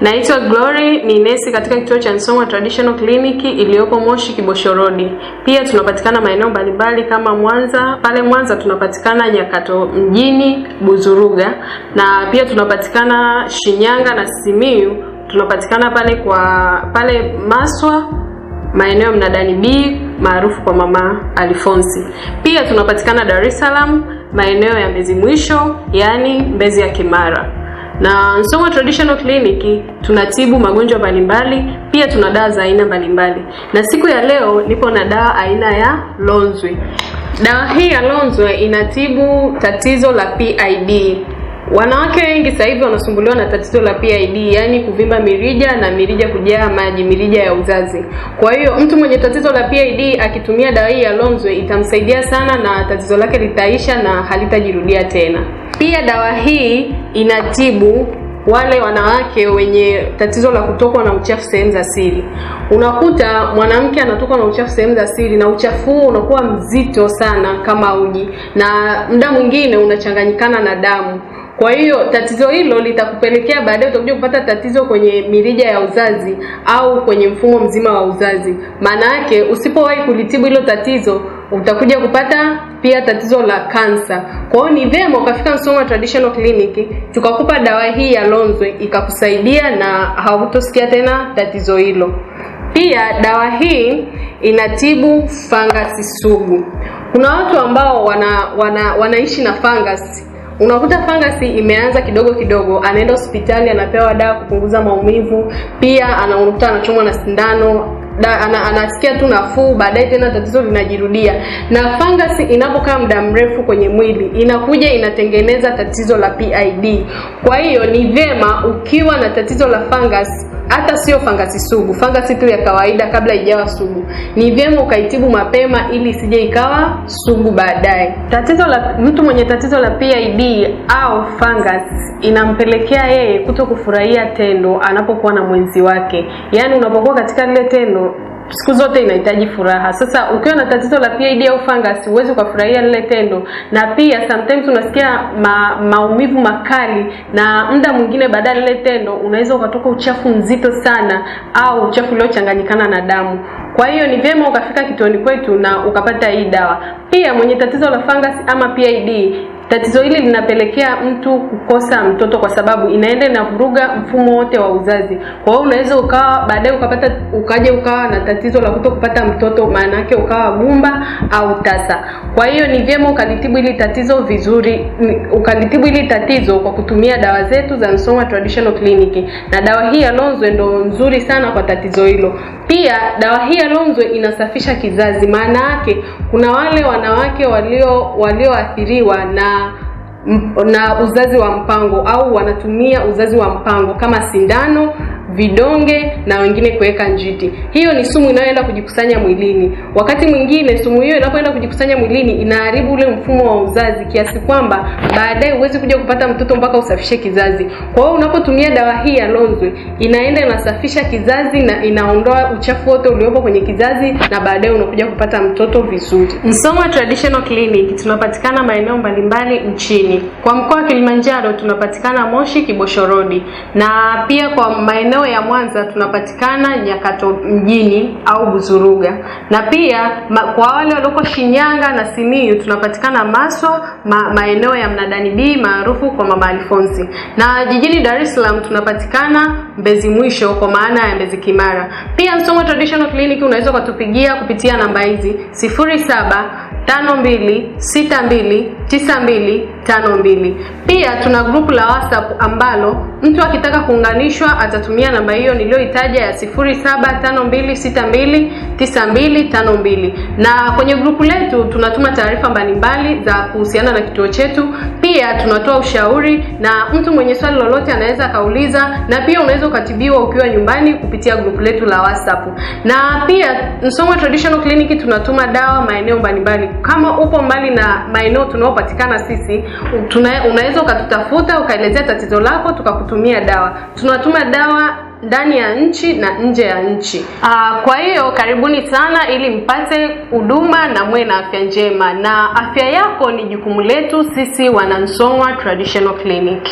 Naitwa Glory, ni nesi katika kituo cha Song'wa Traditional Clinic iliyopo Moshi Kibosho Road. Pia tunapatikana maeneo mbalimbali kama Mwanza. Pale Mwanza tunapatikana Nyakato mjini, Buzuruga, na pia tunapatikana Shinyanga na Simiyu. Tunapatikana pale Maswa, maeneo Mnadani B maarufu kwa Mama Alfonsi. Pia tunapatikana Dar es Salaam, maeneo ya Mbezi Mwisho, yani Mbezi ya Kimara. Na Song'wa Traditional Clinic tunatibu magonjwa mbalimbali, pia tuna dawa za aina mbalimbali. Na siku ya leo nipo na dawa aina ya Lonzwe. Dawa hii ya Lonzwe inatibu tatizo la PID. Wanawake wengi sasa hivi wanasumbuliwa na tatizo la PID, yani kuvimba mirija na mirija kujaa maji, mirija ya uzazi. Kwa hiyo mtu mwenye tatizo la PID akitumia dawa hii ya Lonzwe itamsaidia sana na tatizo lake litaisha na halitajirudia tena. Pia dawa hii inatibu wale wanawake wenye tatizo la kutokwa na uchafu sehemu za siri. Unakuta mwanamke anatokwa na uchafu sehemu za siri na uchafu huo unakuwa mzito sana kama uji, na muda mwingine unachanganyikana na damu. Kwa hiyo tatizo hilo litakupelekea baadaye utakuja kupata tatizo kwenye mirija ya uzazi au kwenye mfumo mzima wa uzazi. Maana yake usipowahi kulitibu hilo tatizo utakuja kupata pia tatizo la kansa. Kwa hiyo ni vyema ukafika Song'wa Traditional Clinic tukakupa dawa hii ya Lonzwe ikakusaidia na hautosikia tena tatizo hilo. Pia dawa hii inatibu fangasi sugu. Kuna watu ambao wanaishi na fangasi. Unakuta fangasi imeanza kidogo kidogo, anaenda hospitali anapewa dawa kupunguza maumivu, pia anakuta anachomwa na sindano, anasikia tu nafuu, baadaye tena tatizo linajirudia. Na fangasi inapokaa muda mrefu kwenye mwili inakuja inatengeneza tatizo la PID. Kwa hiyo ni vyema ukiwa na tatizo la fangasi, hata sio fangasi sugu, fangasi tu ya kawaida kabla ijawa sugu, ni vyema ukaitibu mapema ili isije ikawa sugu baadaye. Mtu mwenye tatizo la PID au fangasi inampelekea yeye kutokufurahia tendo anapokuwa na mwenzi wake. Yaani unapokuwa katika lile tendo siku zote inahitaji furaha. Sasa ukiwa na tatizo la PID au fangasi huwezi ukafurahia lile tendo, na pia sometimes unasikia maumivu makali, na muda mwingine baada ya lile tendo unaweza ukatoka uchafu mzito sana au uchafu uliochanganyikana na damu. Kwa hiyo ni vyema ukafika kituoni kwetu na ukapata hii dawa. Pia mwenye tatizo la fangasi ama PID, tatizo hili linapelekea mtu kukosa mtoto kwa sababu inaenda na vuruga mfumo wote wa uzazi. Kwa hiyo unaweza ukawa baadaye ukawa na tatizo la kutokupata mtoto, maana yake ukawa gumba au tasa. Kwa hiyo ni vyema ukalitibu hili tatizo vizuri, ukalitibu hili tatizo kwa kutumia dawa zetu za Song'wa Traditional Clinic. Na dawa hii ya Lonzwe ndo nzuri sana kwa tatizo hilo. Pia dawa hii ya Lonzwe inasafisha kizazi. Maana yake kuna wale wanawake walioathiriwa na uzazi wa mpango au wanatumia uzazi wa mpango kama sindano, vidonge na wengine kuweka njiti. Hiyo ni sumu inayoenda kujikusanya mwilini. Wakati mwingine sumu hiyo inapoenda kujikusanya mwilini inaharibu ule mfumo wa uzazi kiasi kwamba baadaye huwezi kuja kupata mtoto mpaka usafishe kizazi. Kwa hiyo unapotumia dawa hii ya Lonzwe inaenda inasafisha kizazi na inaondoa uchafu wote uliopo kwenye kizazi, na baadaye unakuja kupata mtoto vizuri. Song'wa Traditional Clinic tunapatikana maeneo mbalimbali nchini. Kwa mkoa wa Kilimanjaro tunapatikana Moshi Kibosho Road, na pia kwa maeneo ya Mwanza tunapatikana Nyakato mjini au Buzuruga, na pia kwa wale walioko Shinyanga na Simiyu tunapatikana Maswa, maeneo ya Mnadani B maarufu kwa Mama Alfonsi, na jijini Dar es Salaam tunapatikana Mbezi Mwisho kwa maana ya Mbezi Kimara. Pia Song'wa Traditional Clinic unaweza kutupigia kupitia namba hizi 0752629252. Pia tuna group la WhatsApp ambalo mtu akitaka kuunganishwa atatumia namba hiyo niliyoitaja ya 0752629252. Na kwenye grupu letu tunatuma taarifa mbalimbali za kuhusiana na kituo chetu. Pia tunatoa ushauri na mtu mwenye swali lolote anaweza kauliza, na pia unaweza ukatibiwa ukiwa nyumbani kupitia grupu letu la WhatsApp. Na pia Song'wa Traditional Clinic tunatuma dawa maeneo mbalimbali. Kama upo mbali na maeneo tunaopatikana sisi, unaweza ukatutafuta ukaelezea tatizo lako tukakutumia dawa. Tunatuma dawa ndani ya nchi na nje ya nchi. Kwa hiyo karibuni sana ili mpate huduma na mwe na afya njema, na afya yako ni jukumu letu sisi wana Song'wa Traditional Clinic.